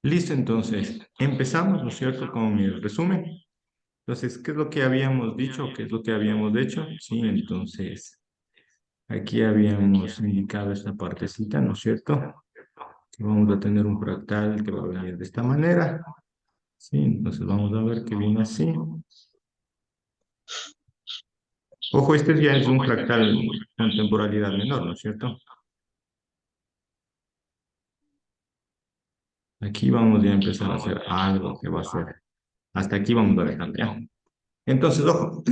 Listo, entonces, empezamos, ¿no es cierto?, con el resumen. Entonces, ¿qué es lo que habíamos dicho? ¿Qué es lo que habíamos hecho? Sí, entonces, aquí habíamos indicado esta partecita, ¿no es cierto? Que vamos a tener un fractal que va a venir de esta manera. Sí, entonces vamos a ver que viene así. Ojo, este ya es un fractal con temporalidad menor, ¿no es cierto? Aquí vamos ya a empezar a hacer algo que va a ser. Hasta aquí vamos a dejar ya. Entonces, ojo,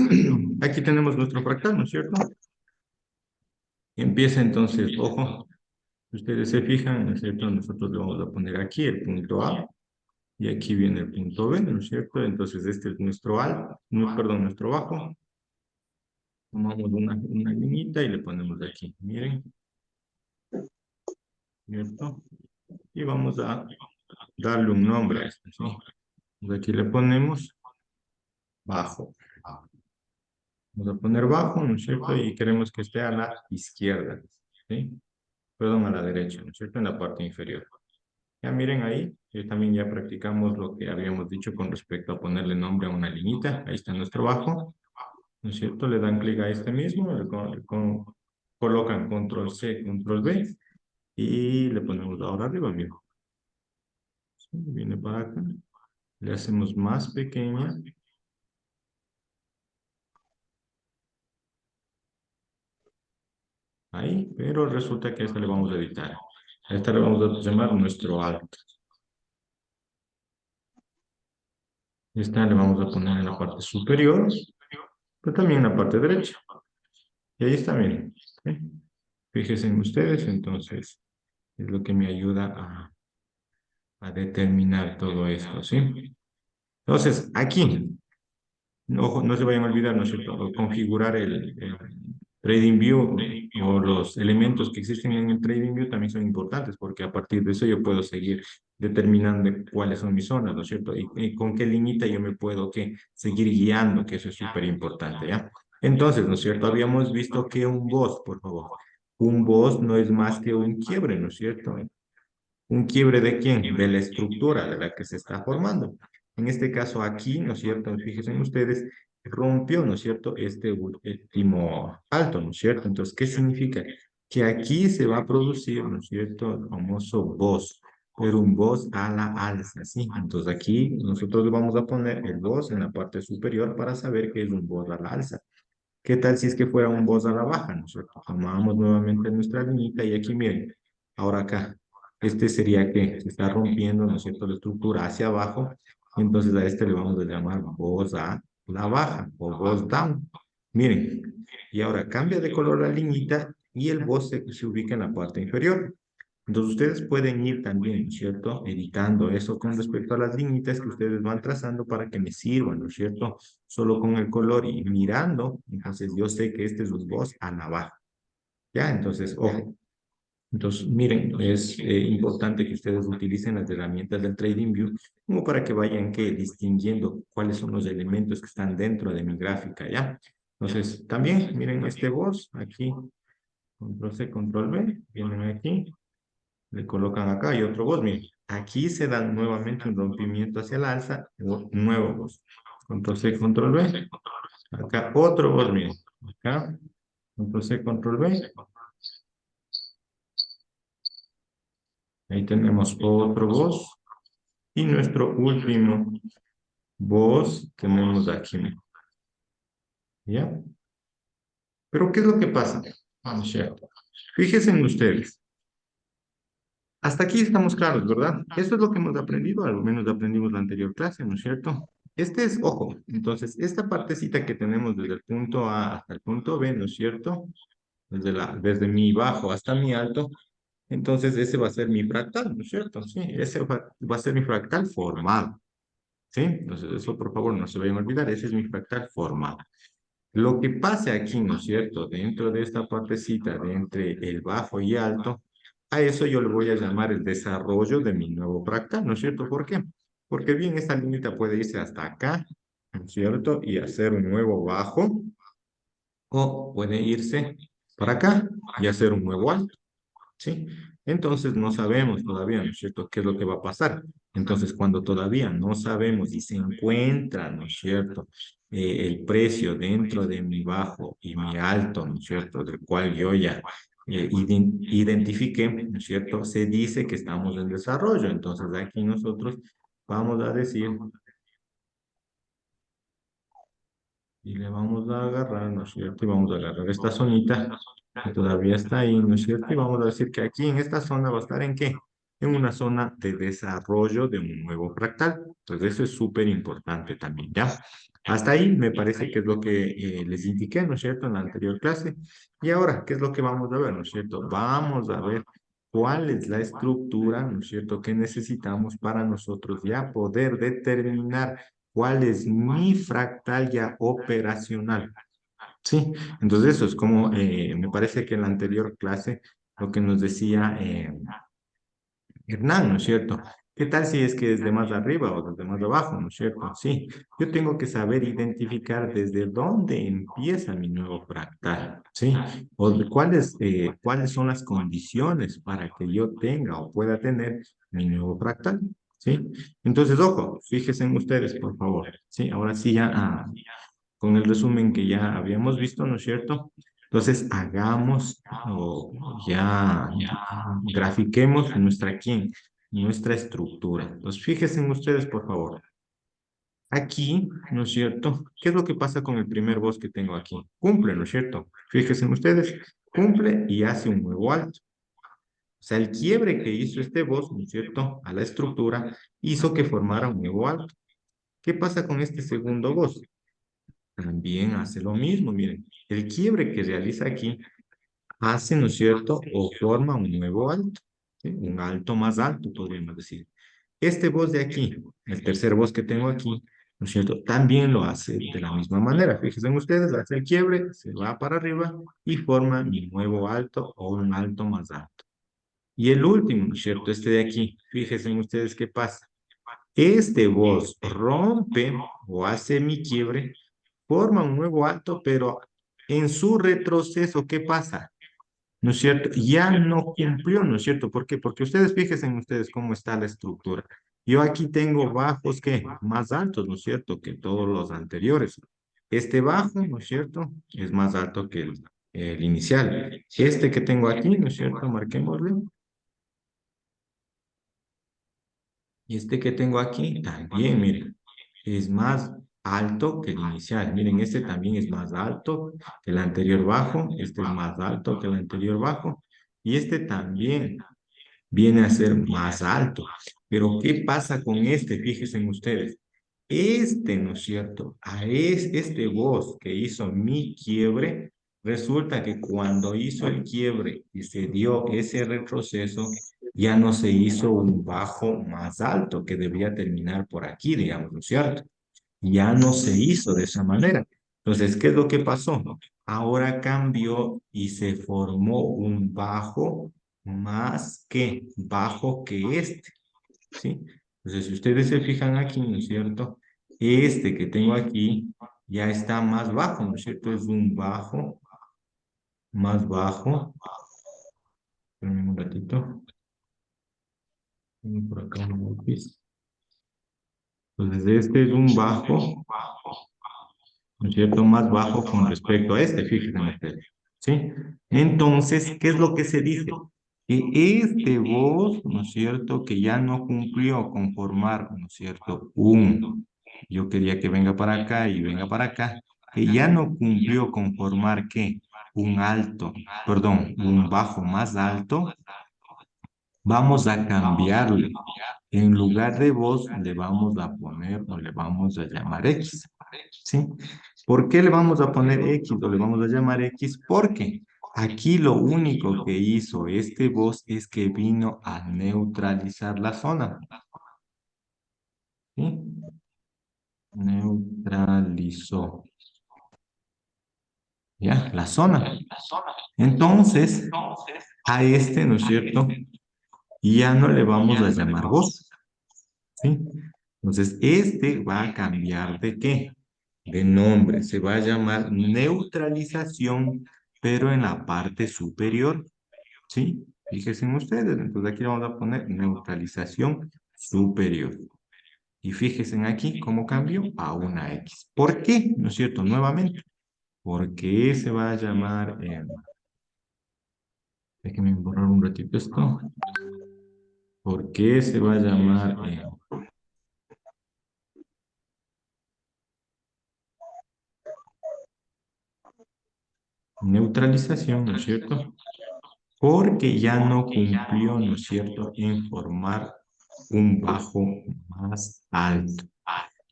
aquí tenemos nuestro fractal, ¿no es cierto? Empieza entonces, ojo, si ustedes se fijan, ¿no es cierto? Nosotros le vamos a poner aquí el punto A y aquí viene el punto B, ¿no es cierto? Entonces este es nuestro alto, no, perdón, nuestro bajo. Tomamos una liñita y le ponemos aquí, miren, ¿cierto? Y vamos a darle un nombre a esto, ¿sí? Entonces aquí le ponemos bajo. Vamos a poner bajo, ¿no es cierto? Y queremos que esté a la izquierda, ¿sí? Perdón, a la derecha, ¿no es cierto? En la parte inferior. Ya miren ahí, también ya practicamos lo que habíamos dicho con respecto a ponerle nombre a una liñita. Ahí está nuestro bajo, ¿no es cierto? Le dan clic a este mismo, colocan control C, control V y le ponemos ahora arriba, miren. Sí, viene para acá, le hacemos más pequeña. Ahí, pero resulta que a esta le vamos a editar. A esta le vamos a llamar nuestro alto. Esta le vamos a poner en la parte superior, pero también en la parte derecha. Y ahí está, miren. ¿Sí? Fíjense en ustedes, entonces, es lo que me ayuda a determinar todo esto, ¿sí? Entonces, aquí, no se vayan a olvidar, ¿no es cierto? Configurar el TradingView o los elementos que existen en el TradingView también son importantes porque a partir de eso yo puedo seguir determinando cuáles son mis zonas, ¿no es cierto? Y con qué límite yo me puedo seguir guiando, que eso es súper importante, ¿ya? Entonces, ¿no es cierto? Habíamos visto que un boss, por favor, un boss no es más que un quiebre, ¿no es cierto? ¿Un quiebre de quién? De la estructura de la que se está formando. En este caso aquí, ¿no es cierto? Fíjense en ustedes, rompió, ¿no es cierto? Este último alto, ¿no es cierto? Entonces, ¿qué significa? Que aquí se va a producir, ¿no es cierto? El famoso boss, pero un boss a la alza, ¿sí? Entonces aquí nosotros vamos a poner el boss en la parte superior para saber que es un boss a la alza. ¿Qué tal si es que fuera un boss a la baja? Nosotros tomamos nuevamente nuestra liñita y aquí miren, ahora acá, este sería que se está rompiendo, ¿no es cierto?, la estructura hacia abajo, entonces a este le vamos a llamar boss a la baja o boss down. Miren, y ahora cambia de color la liñita y el boss se ubica en la parte inferior. Entonces ustedes pueden ir también, ¿no es cierto?, editando eso con respecto a las líneas que ustedes van trazando para que me sirvan, ¿no es cierto? Solo con el color y mirando, entonces yo sé que este es un boss a la baja. ¿Ya? Entonces, ojo. Entonces, miren, es importante que ustedes utilicen las herramientas del TradingView como para que vayan distinguiendo cuáles son los elementos que están dentro de mi gráfica, ¿ya? Entonces, también, miren este boss aquí, control C, control V, vienen aquí, le colocan acá y otro voz, miren. Aquí se da nuevamente un rompimiento hacia el alza, un nuevo voz. Control C, control V. Acá otro voz, miren. Acá, control C, control V. Ahí tenemos otro voz. Y nuestro último voz tenemos aquí, miren. ¿Ya? Pero ¿qué es lo que pasa? Vamos a ver. Fíjense en ustedes. Hasta aquí estamos claros, ¿verdad? Esto es lo que hemos aprendido, al menos aprendimos la anterior clase, ¿no es cierto? Este es, ojo, entonces, esta partecita que tenemos desde el punto A hasta el punto B, ¿no es cierto? Desde mi bajo hasta mi alto, entonces ese va a ser mi fractal, ¿no es cierto? Sí, ese va a ser mi fractal formado, ¿sí? Entonces, eso por favor no se vayan a olvidar, ese es mi fractal formado. Lo que pase aquí, ¿no es cierto? Dentro de esta partecita de entre el bajo y alto, a eso yo le voy a llamar el desarrollo de mi nuevo fractal, ¿no es cierto? ¿Por qué? Porque bien esta límite puede irse hasta acá, ¿no es cierto? Y hacer un nuevo bajo, o puede irse para acá y hacer un nuevo alto. ¿sí? Entonces no sabemos todavía, ¿no es cierto?, qué es lo que va a pasar. Entonces, cuando todavía no sabemos y se encuentra, ¿no es cierto?, el precio dentro de mi bajo y mi alto, ¿no es cierto?, del cual yo ya identifiqué, ¿no es cierto?, se dice que estamos en desarrollo. Entonces, aquí nosotros vamos a decir y le vamos a agarrar, ¿no es cierto? Y vamos a agarrar esta zonita que todavía está ahí, ¿no es cierto? Y vamos a decir que aquí en esta zona va a estar ¿en qué? En una zona de desarrollo de un nuevo fractal. Entonces eso es súper importante también, ¿ya? Hasta ahí me parece que es lo que les indiqué, ¿no es cierto? En la anterior clase. Y ahora, ¿qué es lo que vamos a ver, ¿no es cierto? Vamos a ver cuál es la estructura, ¿no es cierto?, que necesitamos para nosotros ya poder determinar cuál es mi fractal ya operacional. Sí, entonces eso es como, me parece que en la anterior clase lo que nos decía Hernán, ¿no es cierto? ¿Qué tal si es que desde más arriba o desde más abajo, ¿no es cierto? Sí, yo tengo que saber identificar desde dónde empieza mi nuevo fractal, ¿sí? Cuáles son las condiciones para que yo tenga o pueda tener mi nuevo fractal, ¿sí? Entonces, ojo, fíjense en ustedes, por favor, ¿sí? Ahora sí ya, con el resumen que ya habíamos visto, ¿no es cierto? Entonces, hagamos o ya grafiquemos nuestra quién, nuestra estructura. Entonces, fíjense en ustedes, por favor. Aquí, ¿no es cierto? ¿Qué es lo que pasa con el primer voz que tengo aquí? Cumple, ¿no es cierto? Fíjense en ustedes, cumple y hace un nuevo alto. O sea, el quiebre que hizo este voz, ¿no es cierto?, a la estructura, hizo que formara un nuevo alto. ¿Qué pasa con este segundo voz? También hace lo mismo, miren. El quiebre que realiza aquí hace, ¿no es cierto?, o forma un nuevo alto, ¿sí? Un alto más alto, podríamos decir. Este voz de aquí, el tercer voz que tengo aquí, ¿no es cierto?, también lo hace de la misma manera. Fíjense en ustedes, hace el quiebre, se va para arriba y forma mi nuevo alto o un alto más alto. Y el último, ¿no es cierto?, este de aquí, fíjense en ustedes qué pasa. Este voz rompe o hace mi quiebre, forma un nuevo alto, pero en su retroceso, ¿qué pasa? ¿No es cierto? Ya no cumplió, ¿no es cierto? ¿Por qué? Porque ustedes fíjense en ustedes cómo está la estructura. Yo aquí tengo bajos que más altos, ¿no es cierto? Que todos los anteriores. Este bajo, ¿no es cierto? Es más alto que el inicial. Este que tengo aquí, ¿no es cierto? Marquémosle. Y este que tengo aquí también, miren, es más alto que el inicial. Miren, este también es más alto que el anterior bajo. Este es más alto que el anterior bajo. Y este también viene a ser más alto. Pero ¿qué pasa con este? Fíjense en ustedes. Este, ¿no es cierto? Este voz que hizo mi quiebre, resulta que cuando hizo el quiebre y se dio ese retroceso, ya no se hizo un bajo más alto que debía terminar por aquí, digamos, ¿no es cierto? Ya no se hizo de esa manera. Entonces, ¿qué es lo que pasó? Ahora cambió y se formó un bajo más que bajo que este, ¿sí? Entonces, si ustedes se fijan aquí, ¿no es cierto? Este que tengo aquí ya está más bajo, ¿no es cierto? Es un bajo más bajo. Espérenme un ratito. Tengo por acá un lápiz. Entonces, este es un bajo, ¿no es cierto? Más bajo con respecto a este, fíjense ustedes, ¿sí? Entonces, ¿qué es lo que se dice? Que este voz, ¿no es cierto? Que ya no cumplió con formar, ¿no es cierto? Yo quería que venga para acá y venga para acá, que ya no cumplió con formar, ¿qué? Un alto, perdón, un bajo más alto, vamos a cambiarle. En lugar de voz, le vamos a poner o le vamos a llamar X. ¿Sí? ¿Por qué le vamos a poner X o le vamos a llamar X? Porque aquí lo único que hizo este voz es que vino a neutralizar la zona. ¿Sí? Neutralizó. ¿Ya? La zona. Entonces, a este, ¿no es cierto? Ya no le vamos a llamar voz. ¿Sí? Entonces, este va a cambiar de qué? De nombre. Se va a llamar neutralización, pero en la parte superior. ¿Sí? Fíjense en ustedes, entonces aquí vamos a poner neutralización superior. Y fíjense aquí cómo cambio a una X. ¿Por qué? ¿No es cierto? Nuevamente, porque se va a llamar, déjenme borrar un ratito esto. ¿Por qué se va a llamar neutralización, ¿no es cierto? Porque ya no cumplió, ¿no es cierto?, en formar un bajo más alto.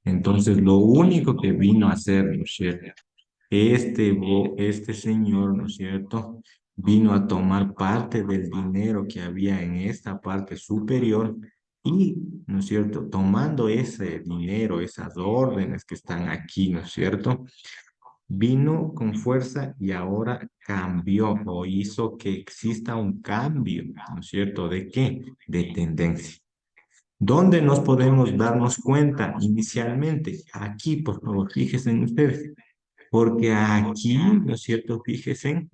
Entonces, lo único que vino a hacer, ¿no es cierto?, este señor, ¿no es cierto?, vino a tomar parte del dinero que había en esta parte superior y, ¿no es cierto?, tomando ese dinero, esas órdenes que están aquí, ¿no es cierto?, vino con fuerza y ahora cambió o hizo que exista un cambio, ¿no es cierto? ¿De qué? De tendencia. ¿Dónde nos podemos darnos cuenta inicialmente? Aquí, por favor, fíjense en ustedes. Porque aquí, ¿no es cierto? Fíjense,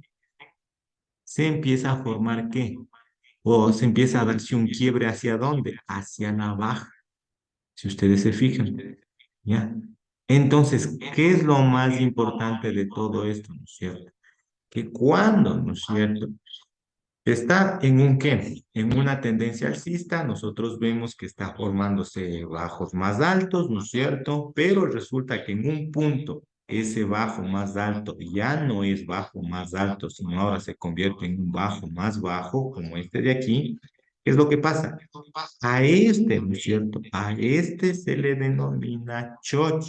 se empieza a formar ¿qué? O se empieza a darse un quiebre ¿hacia dónde? Hacia la baja, si ustedes se fijan, ¿ya? Entonces, ¿qué es lo más importante de todo esto, no es cierto? Que cuando, ¿no es cierto?, está en un qué, en una tendencia alcista, nosotros vemos que está formándose bajos más altos, ¿no es cierto? Pero resulta que en un punto ese bajo más alto ya no es bajo más alto, sino ahora se convierte en un bajo más bajo, como este de aquí. ¿Qué es lo que pasa? A este, ¿no es cierto? A este se le denomina choch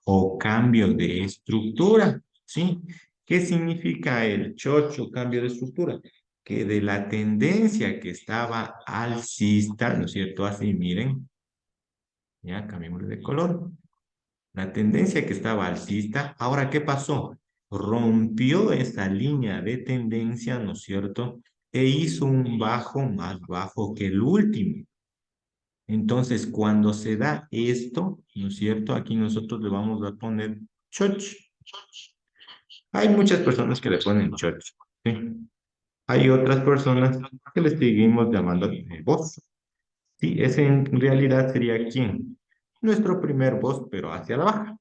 o cambio de estructura, ¿sí? ¿Qué significa el choch o cambio de estructura? Que de la tendencia que estaba alcista, ¿no es cierto? Así, miren, ya cambiamos de color. La tendencia que estaba alcista, ahora, ¿qué pasó? Rompió esa línea de tendencia, ¿no es cierto? E hizo un bajo más bajo que el último. Entonces, cuando se da esto, ¿no es cierto? Aquí nosotros le vamos a poner choch. Hay muchas personas que le ponen choch, ¿sí? Hay otras personas que le seguimos llamando voz. Sí, ese en realidad sería quién. Nuestro primer voz, pero hacia la baja.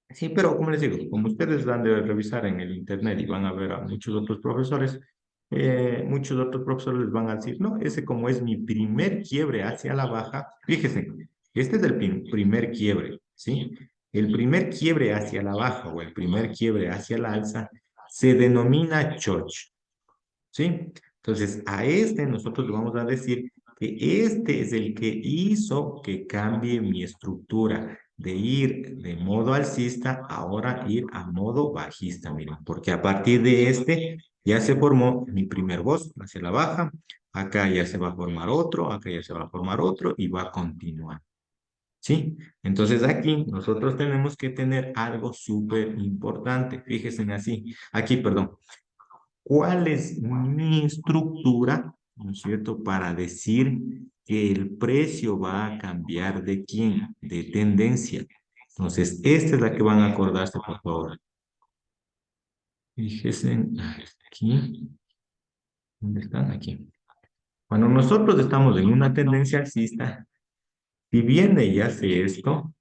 Sí, pero como les digo, como ustedes van de revisar en el internet y van a ver a muchos otros profesores les van a decir, no, ese como es mi primer quiebre hacia la baja, fíjense, este es el primer quiebre, ¿sí? El primer quiebre hacia la baja o el primer quiebre hacia la alza se denomina choch, ¿sí? Entonces, a este nosotros le vamos a decir que este es el que hizo que cambie mi estructura de ir de modo alcista, ahora ir a modo bajista, miren, porque a partir de este ya se formó mi primer voz hacia la baja, acá ya se va a formar otro, acá ya se va a formar otro y va a continuar. ¿Sí? Entonces aquí nosotros tenemos que tener algo súper importante. Fíjense así. Aquí, perdón. ¿Cuál es mi estructura, no es cierto, para decir que el precio va a cambiar de quién? De tendencia. Entonces, esta es la que van a acordarse, por favor. Fíjense aquí. ¿Dónde están? Aquí. Cuando nosotros estamos en una tendencia alcista, si viene y hace esto,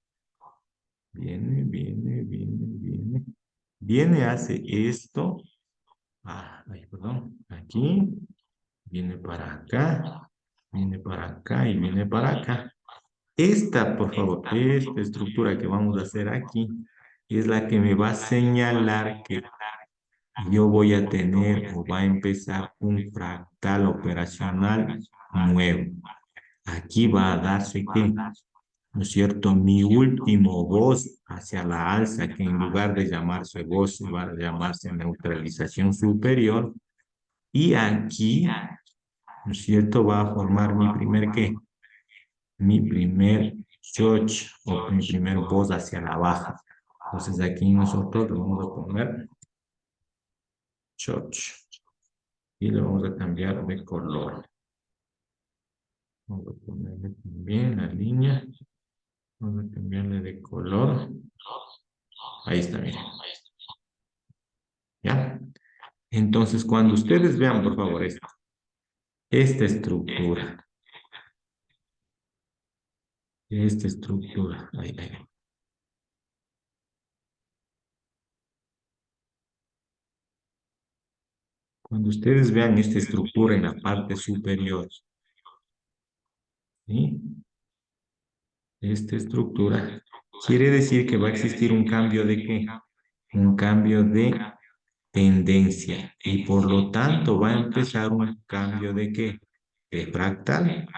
viene, hace esto, ay, perdón, aquí, viene para acá y viene para acá. Esta, por favor, esta estructura que vamos a hacer aquí es la que me va a señalar que yo voy a tener o va a empezar un fractal operacional nuevo. Aquí va a darse que, ¿no es cierto? Mi último voz hacia la alza, que en lugar de llamarse voz, va a llamarse neutralización superior. Y aquí, ¿no es cierto? Va a formar mi primer ¿qué? Mi primer choch o mi primer voz hacia la baja. Entonces aquí nosotros le vamos a poner choch y le vamos a cambiar de color. Vamos a ponerle también la línea. Vamos a cambiarle de color. Ahí está, miren. ¿Ya? Entonces, cuando ustedes vean, por favor, esto, esta estructura, ahí, ahí. Cuando ustedes vean esta estructura en la parte superior, ¿sí? Esta estructura quiere decir que va a existir un cambio de ¿qué? Un cambio de tendencia y por lo tanto va a empezar un cambio de ¿qué? De fractal.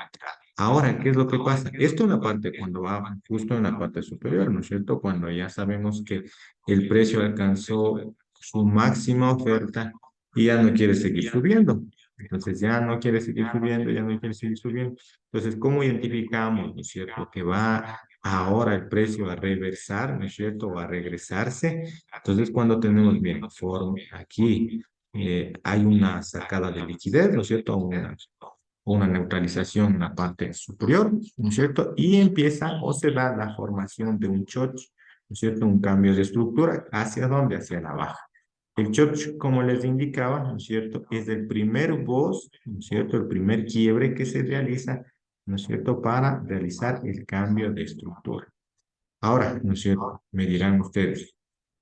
Ahora, ¿qué es lo que pasa? Esto en la parte, cuando va justo en la parte superior, ¿no es cierto? Cuando ya sabemos que el precio alcanzó su máxima oferta y ya no quiere seguir subiendo. Entonces ya no quiere seguir subiendo, ya no quiere seguir subiendo. Entonces, ¿cómo identificamos, ¿no es cierto? Que va ahora el precio a reversar, ¿no es cierto? O a regresarse. Entonces, cuando tenemos bien, aquí hay una sacada de liquidez, ¿no es cierto? Una neutralización en la parte superior, ¿no es cierto? Y empieza o se da la formación de un choch, ¿no es cierto? Un cambio de estructura, ¿hacia dónde? Hacia la baja. El choch, como les indicaba, ¿no es cierto? Es el primer voz, ¿no es cierto? El primer quiebre que se realiza, ¿no es cierto? Para realizar el cambio de estructura. Ahora, ¿no es cierto? Me dirán ustedes,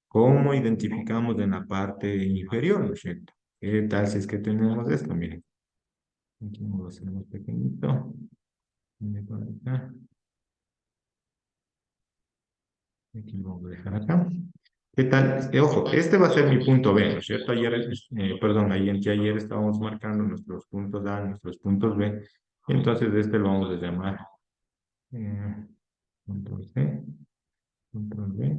¿cómo identificamos en la parte inferior, ¿no es cierto? ¿Qué tal si es que tenemos esto? Miren, aquí vamos a hacer más pequeñito. Viene por acá. Aquí lo vamos a dejar acá. ¿Qué tal? Ojo, este va a ser mi punto B, ¿no es cierto? Ayer, perdón, ayer estábamos marcando nuestros puntos A, nuestros puntos B. Y entonces este lo vamos a llamar eh, punto C, punto B.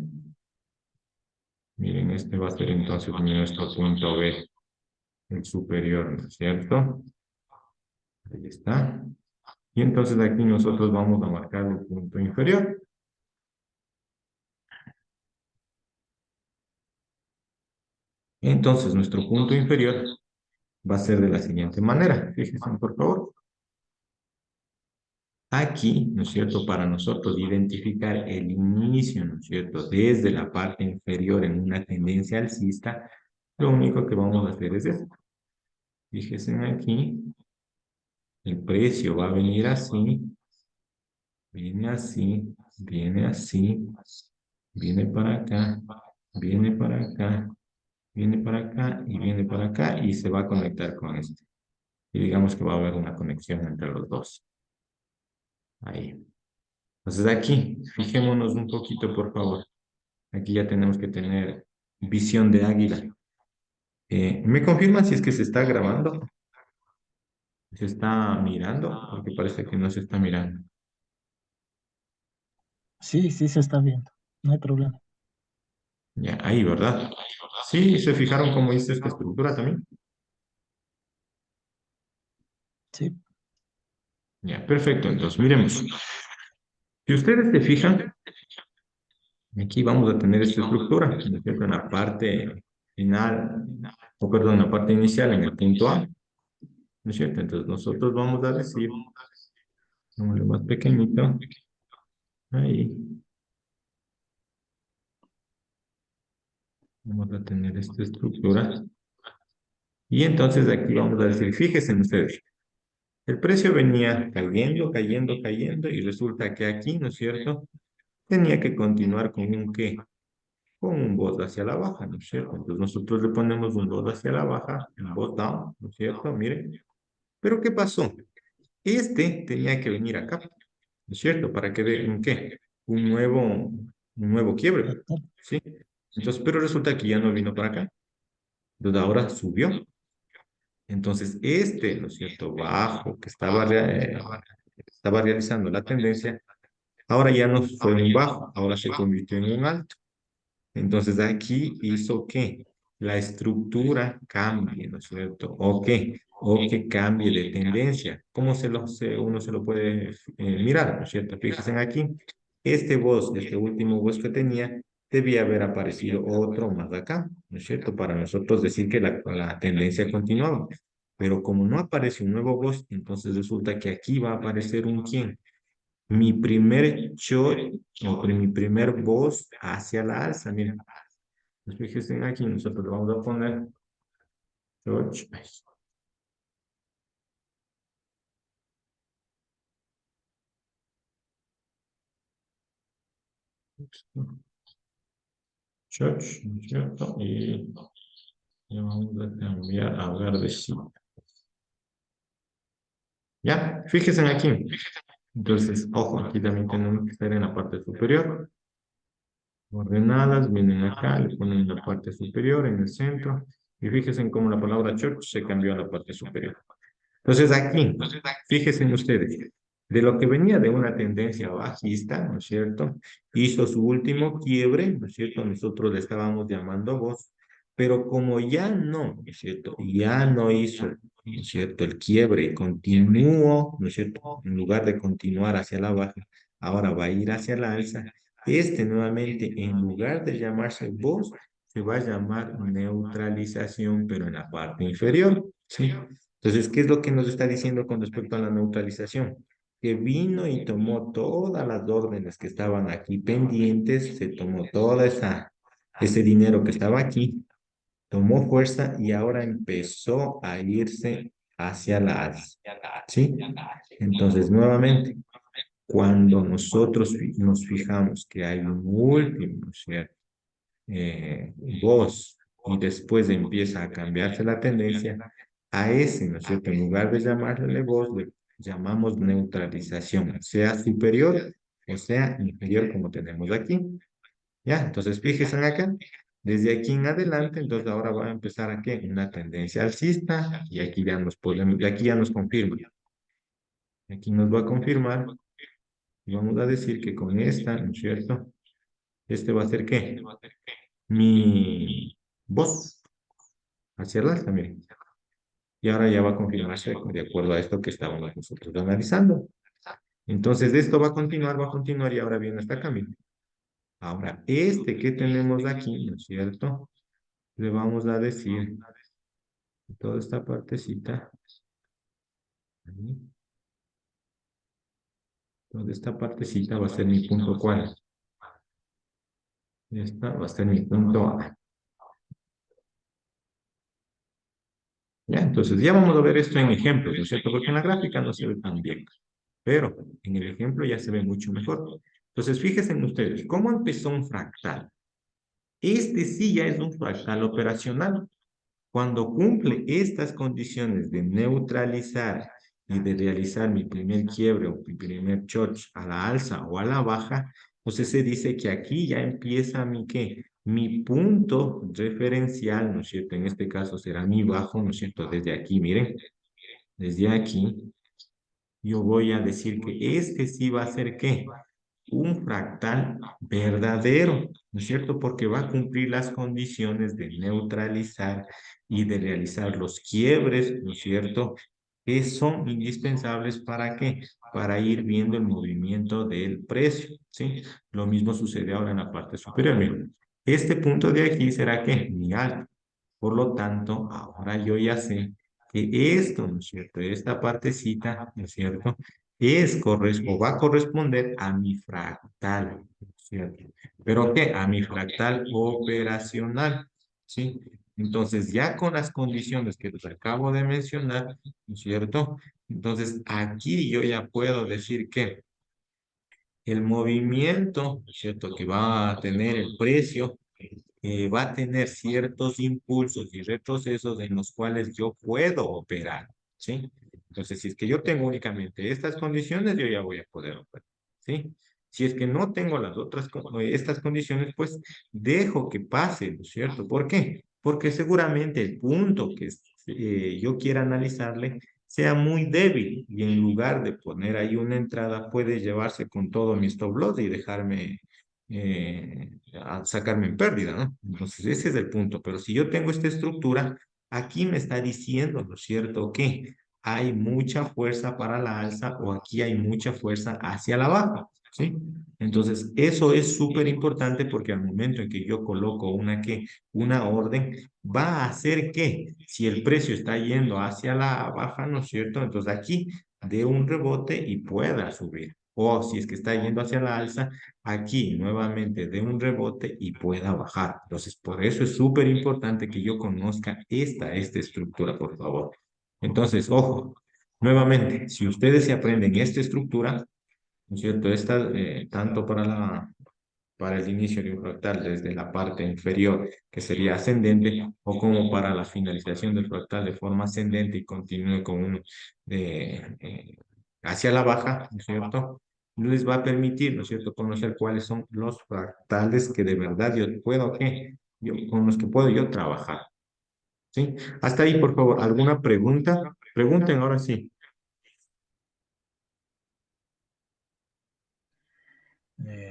Miren, este va a ser entonces nuestro punto B, el superior, ¿no es cierto? Ahí está. Y entonces aquí nosotros vamos a marcar el punto inferior. Entonces nuestro punto inferior va a ser de la siguiente manera. Fíjense, por favor. Aquí, ¿no es cierto? Para nosotros identificar el inicio, ¿no es cierto? Desde la parte inferior en una tendencia alcista, lo único que vamos a hacer es esto. Fíjense aquí, el precio va a venir así, viene así, viene así, viene para acá, viene para acá, viene para acá y viene para acá y se va a conectar con este. Y digamos que va a haber una conexión entre los dos. Ahí. Entonces aquí, fijémonos un poquito, por favor. Aquí ya tenemos que tener visión de águila. ¿Me confirman si es que se está grabando? ¿Se está mirando? Porque parece que no se está mirando. Sí, sí se está viendo, no hay problema. Ya, ahí, ¿verdad? Sí, ¿se fijaron cómo hice esta estructura también? Sí, Ya, perfecto. Entonces, miremos. Si ustedes se fijan, aquí vamos a tener esta estructura, ¿no es cierto? En la parte final, o perdón, en la parte inicial, en el punto A, ¿no es cierto? Entonces, nosotros vamos a decir, lo más pequeñito, ahí, vamos a tener esta estructura. Y entonces aquí vamos a decir, fíjense ustedes, el precio venía cayendo, cayendo, cayendo, y resulta que aquí, ¿no es cierto? Tenía que continuar con un ¿qué? Con un bot hacia la baja, ¿no es cierto? Entonces nosotros le ponemos un bot hacia la baja, un bot down, ¿no es cierto? Miren. Pero ¿qué pasó? Este tenía que venir acá, ¿no es cierto? Para que dé un ¿qué? Un nuevo quiebre, doctor. ¿sí? Entonces, pero resulta que ya no vino para acá. Entonces ahora subió. Entonces, este, ¿no es cierto?, bajo que estaba realizando la tendencia, ahora ya no fue un bajo, ahora se convirtió en un alto. Entonces, aquí hizo que la estructura cambie, ¿no es cierto? O que cambie de tendencia. ¿Cómo uno se lo puede mirar, ¿no es cierto? Fíjense aquí, este último voz que tenía, debía haber aparecido otro más acá, ¿no es cierto? Para nosotros decir que la tendencia continuaba. Pero como no aparece un nuevo voz, entonces resulta que aquí va a aparecer un quién. Mi primer shot mi primer voz hacia la alza, miren. Pues fíjense aquí, nosotros le vamos a poner George. Church, ¿no es cierto? Y le vamos a cambiar a verde sí. Ya, fíjense aquí. Entonces, ojo, aquí también tenemos que estar en la parte superior. Ordenadas, vienen acá, le ponen en la parte superior, en el centro. Y fíjense en cómo la palabra church se cambió a la parte superior. Entonces aquí, fíjense en ustedes, de lo que venía de una tendencia bajista, ¿no es cierto? Hizo su último quiebre, ¿no es cierto? Nosotros le estábamos llamando voz, pero como ya no, ¿no es cierto? Ya no hizo, ¿no es cierto? El quiebre y continuó, ¿no es cierto? En lugar de continuar hacia la baja, ahora va a ir hacia la alza. Este nuevamente, en lugar de llamarse voz, se va a llamar neutralización, pero en la parte inferior, ¿sí? Entonces, ¿qué es lo que nos está diciendo con respecto a la neutralización? Que vino y tomó todas las órdenes que estaban aquí pendientes, se tomó toda ese dinero que estaba aquí, tomó fuerza y ahora empezó a irse hacia la alza, ¿sí? Entonces, nuevamente, cuando nosotros nos fijamos que hay un último, ¿cierto? eh, voz y después empieza a cambiarse la tendencia, a ese, ¿no es cierto? En lugar de llamarle voz, le llamamos neutralización, sea superior o sea inferior como tenemos aquí. ¿Ya? Entonces, fíjense acá, desde aquí en adelante, entonces ahora va a empezar aquí una tendencia alcista y aquí ya nos podemos, y aquí ya nos confirma. Aquí nos va a confirmar y vamos a decir que con esta, ¿no es cierto? Este va a ser ¿qué? Mi voz hacia el alta, miren. Y ahora ya va a confirmarse de acuerdo a esto que estábamos nosotros analizando. Entonces, esto va a continuar y ahora viene hasta acá, miren. Ahora, este que tenemos aquí, ¿no es cierto? Le vamos a decir toda esta partecita, ahí, toda esta partecita va a ser mi punto ¿cuál? Esta va a ser mi punto A. Ya, entonces ya vamos a ver esto en ejemplos, ¿no es cierto? Porque en la gráfica no se ve tan bien, pero en el ejemplo ya se ve mucho mejor. Entonces, fíjense en ustedes, ¿cómo empezó un fractal? Este sí ya es un fractal operacional. Cuando cumple estas condiciones de neutralizar y de realizar mi primer quiebre o mi primer choch a la alza o a la baja, entonces se dice que aquí ya empieza mi ¿qué? Mi punto referencial, ¿no es cierto? En este caso será mi bajo, ¿no es cierto? Desde aquí, miren, desde aquí, yo voy a decir que este sí va a ser ¿qué? Un fractal verdadero, ¿no es cierto? Porque va a cumplir las condiciones de neutralizar y de realizar los quiebres, ¿no es cierto? Que son indispensables para qué? Para ir viendo el movimiento del precio, ¿sí? Lo mismo sucede ahora en la parte superior. Miren, este punto de aquí será ¿qué? Mi alto. Por lo tanto, ahora yo ya sé que esto, ¿no es cierto? Esta partecita, ¿no es cierto? O va a corresponder a mi fractal, ¿no es cierto? ¿Pero qué? A mi fractal operacional, ¿sí? Entonces, ya con las condiciones que les acabo de mencionar, ¿no es cierto? Entonces, aquí yo ya puedo decir que el movimiento, ¿no es cierto? Que va a tener el precio va a tener ciertos impulsos y retrocesos en los cuales yo puedo operar, ¿sí? Entonces, si es que yo tengo únicamente estas condiciones, yo ya voy a poder operar, ¿sí? Si es que no tengo las otras, estas condiciones, pues dejo que pase, ¿no es cierto? ¿Por qué? Porque seguramente el punto que yo quiera analizarle sea muy débil y en lugar de poner ahí una entrada, puede llevarse con todo mi stop loss y dejarme a sacarme en pérdida, ¿no? Entonces, ese es el punto. Pero si yo tengo esta estructura, aquí me está diciendo, ¿no es cierto?, que hay mucha fuerza para la alza o aquí hay mucha fuerza hacia la baja, ¿sí? Entonces, eso es súper importante porque al momento en que yo coloco una orden, va a hacer que si el precio está yendo hacia la baja, ¿no es cierto? Entonces aquí dé un rebote y pueda subir. O si es que está yendo hacia la alza, aquí nuevamente de un rebote y pueda bajar. Entonces, por eso es súper importante que yo conozca esta estructura, por favor. Entonces, ojo, nuevamente, si ustedes se aprenden esta estructura, ¿no es cierto? Esta, tanto para para el inicio de un fractal desde la parte inferior, que sería ascendente, o como para la finalización del fractal de forma ascendente y continúe con uno hacia la baja, ¿no es cierto? Les va a permitir, ¿no es cierto?, conocer cuáles son los fractales que de verdad yo puedo, ¿qué? Con los que puedo yo trabajar, ¿sí? Hasta ahí, por favor, ¿alguna pregunta? Pregunten ahora sí.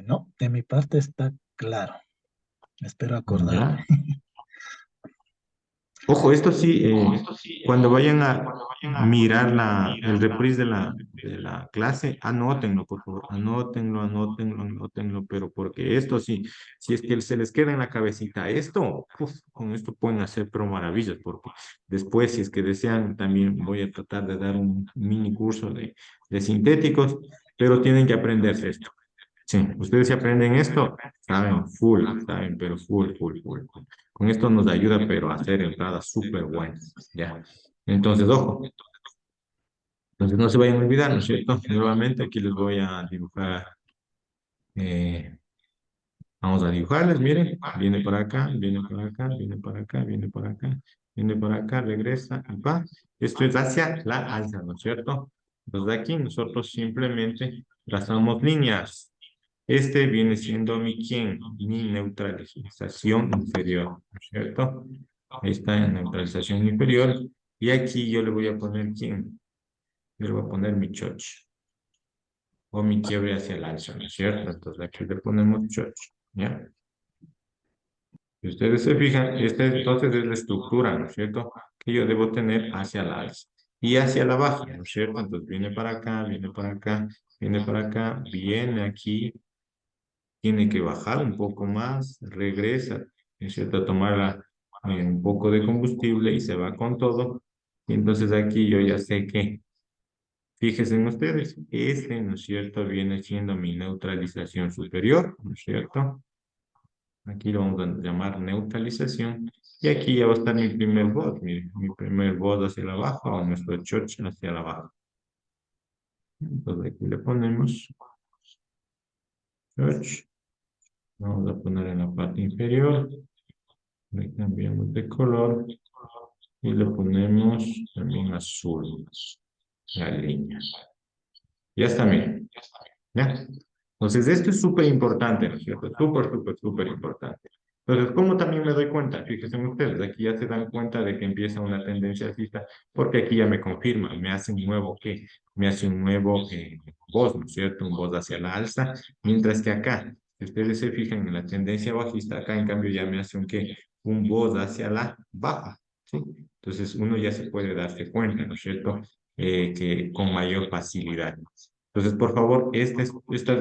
No, de mi parte está claro. Espero acordarme. Ya. Ojo, esto sí, cuando vayan a mirar el reprise de la clase, anótenlo, por favor, anótenlo, anótenlo, anótenlo, pero porque esto sí, si es que se les queda en la cabecita esto, uf, con esto pueden hacer pero maravillas, porque después, si es que desean, también voy a tratar de dar un mini curso de sintéticos, pero tienen que aprenderse esto. Sí, ustedes si aprenden esto, saben full, saben, pero full, full, full, full. Con esto nos ayuda, pero a hacer entradas súper buenas, ¿ya? Entonces, ojo, entonces no se vayan a olvidar, ¿no es cierto? Nuevamente aquí les voy a dibujar, eh, vamos a dibujarles, miren, viene para acá, viene para acá, viene para acá, viene para acá, viene para acá, regresa y va. Esto es hacia la alza, ¿no es cierto? Entonces aquí nosotros simplemente trazamos líneas. Este viene siendo mi quién, mi neutralización inferior, ¿no es cierto? Ahí está en neutralización inferior. Y aquí yo le voy a poner quién. Yo le voy a poner mi choch o mi quiebre hacia el alza, ¿no es cierto? Entonces aquí le ponemos choch, ¿ya? Si ustedes se fijan, entonces es la estructura, ¿no es cierto? Que yo debo tener hacia el alza y hacia la baja, ¿no es cierto? Entonces viene para acá, viene para acá, viene para acá, viene aquí, tiene que bajar un poco más, regresa, es cierto, tomar un poco de combustible y se va con todo. Y entonces aquí yo ya sé que, fíjense en ustedes, este, ¿no es cierto?, viene siendo mi neutralización superior, ¿no es cierto? Aquí lo vamos a llamar neutralización. Y aquí ya va a estar mi primer bot, mi primer bot hacia la baja o nuestro choch hacia la baja. Entonces aquí le ponemos choch. Vamos a poner en la parte inferior. Le cambiamos de color y le ponemos también azul, la línea. Ya está bien. ¿Ya? Entonces, esto es súper importante, ¿no es cierto? Súper, súper, súper importante. Entonces, ¿cómo también me doy cuenta? Fíjense ustedes, aquí ya se dan cuenta de que empieza una tendencia alcista, porque aquí ya me confirma, me hace un nuevo, ¿qué? Me hace un nuevo voz, ¿no es cierto? Un voz hacia la alza, mientras que acá, si ustedes se fijan en la tendencia bajista, acá en cambio ya me hace un, ¿qué? Un voz hacia la baja, ¿sí? Entonces, uno ya se puede darse cuenta, ¿no es cierto? Que con mayor facilidad. Entonces, por favor, estas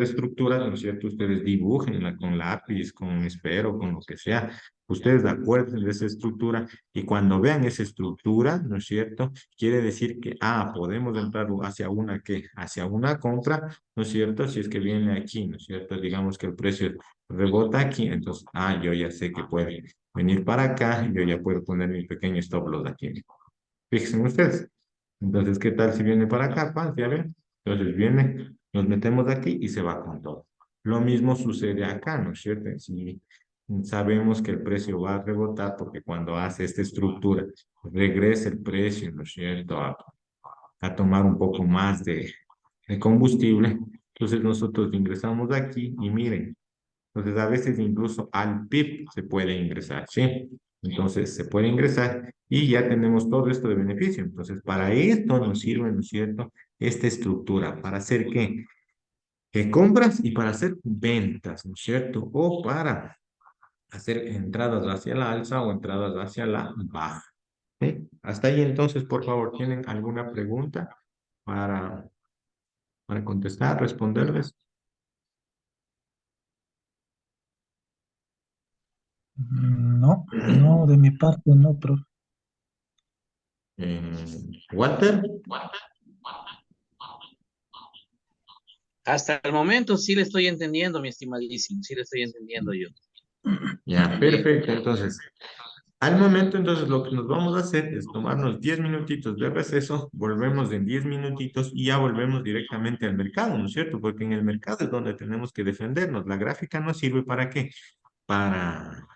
estructuras, ¿no es cierto? Ustedes dibújenla con lápiz, con esfero, con lo que sea. Ustedes acuerden de esa estructura y cuando vean esa estructura, ¿no es cierto? Quiere decir que, podemos entrar hacia una, ¿qué? Hacia una compra, ¿no es cierto? Si es que viene aquí, ¿no es cierto? Digamos que el precio rebota aquí, entonces, yo ya sé que puede venir para acá, yo ya puedo poner mi pequeño stop loss aquí. Fíjense ustedes. Entonces, ¿qué tal si viene para acá? ¿Ya ven? Entonces viene, nos metemos aquí y se va con todo. Lo mismo sucede acá, ¿no es cierto? Si sabemos que el precio va a rebotar porque cuando hace esta estructura, regresa el precio, ¿no es cierto? A tomar un poco más de combustible. Entonces nosotros ingresamos aquí y miren, entonces, a veces incluso al PIB se puede ingresar, ¿sí? Entonces, se puede ingresar y ya tenemos todo esto de beneficio. Entonces, para esto nos sirve, ¿no es cierto? Esta estructura, ¿para hacer qué? Compras y para hacer ventas, ¿no es cierto? O para hacer entradas hacia la alza o entradas hacia la baja. ¿Sí? Hasta ahí, entonces, por favor, ¿tienen alguna pregunta para, para contestar, responderles? No, no, de mi parte no, pero Walter, Hasta el momento sí le estoy entendiendo, mi estimadísimo, sí le estoy entendiendo yo. ya, Bien. perfecto. Entonces, Al momento, entonces, lo que nos vamos a hacer es tomarnos 10 minutitos de receso, volvemos en 10 minutitos y ya volvemos directamente al mercado, ¿no es cierto? Porque en el mercado es donde tenemos que defendernos. La gráfica nos sirve ¿para qué? Para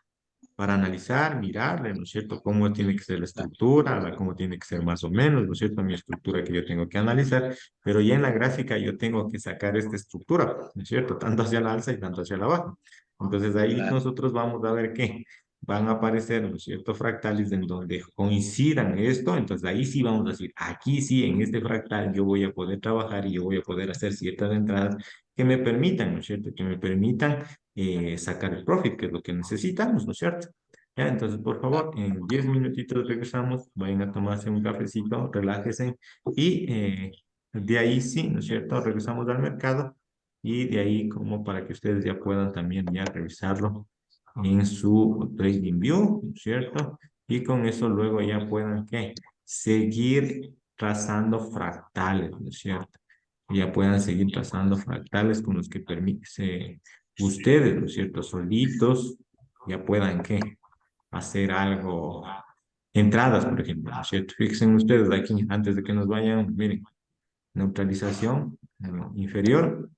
para analizar, mirarle, ¿no es cierto?, cómo tiene que ser la estructura, cómo tiene que ser más o menos, ¿no es cierto?, mi estructura que yo tengo que analizar, pero ya en la gráfica yo tengo que sacar esta estructura, ¿no es cierto?, tanto hacia la alza y tanto hacia la baja. Entonces ahí Claro, nosotros vamos a ver qué van a aparecer, ¿no es cierto?, fractales en donde coincidan esto, entonces ahí sí vamos a decir, aquí sí, en este fractal yo voy a poder trabajar y yo voy a poder hacer ciertas entradas que me permitan, ¿no es cierto?, que me permitan sacar el profit, que es lo que necesitamos, ¿no es cierto? Ya, entonces, por claro. favor, en 10 minutitos regresamos, vayan a tomarse un cafecito, relájense y de ahí sí, ¿no es cierto? Regresamos al mercado y de ahí como para que ustedes ya puedan también ya revisarlo en su TradingView, ¿no es cierto? Y con eso luego ya puedan, ¿qué? Seguir trazando fractales, ¿no es cierto? Ya puedan seguir trazando fractales con los que permite ustedes, ¿no es cierto? Solitos, ya puedan, ¿qué? Hacer algo, entradas, por ejemplo, ¿no es cierto? Fíjense ustedes aquí, antes de que nos vayan, miren, neutralización inferior,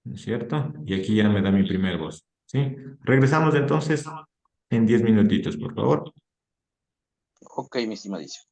¿no es cierto? Y aquí ya me da mi primer voz, ¿sí? Regresamos entonces en 10 minutitos, por favor. Ok, mi estimadísimo.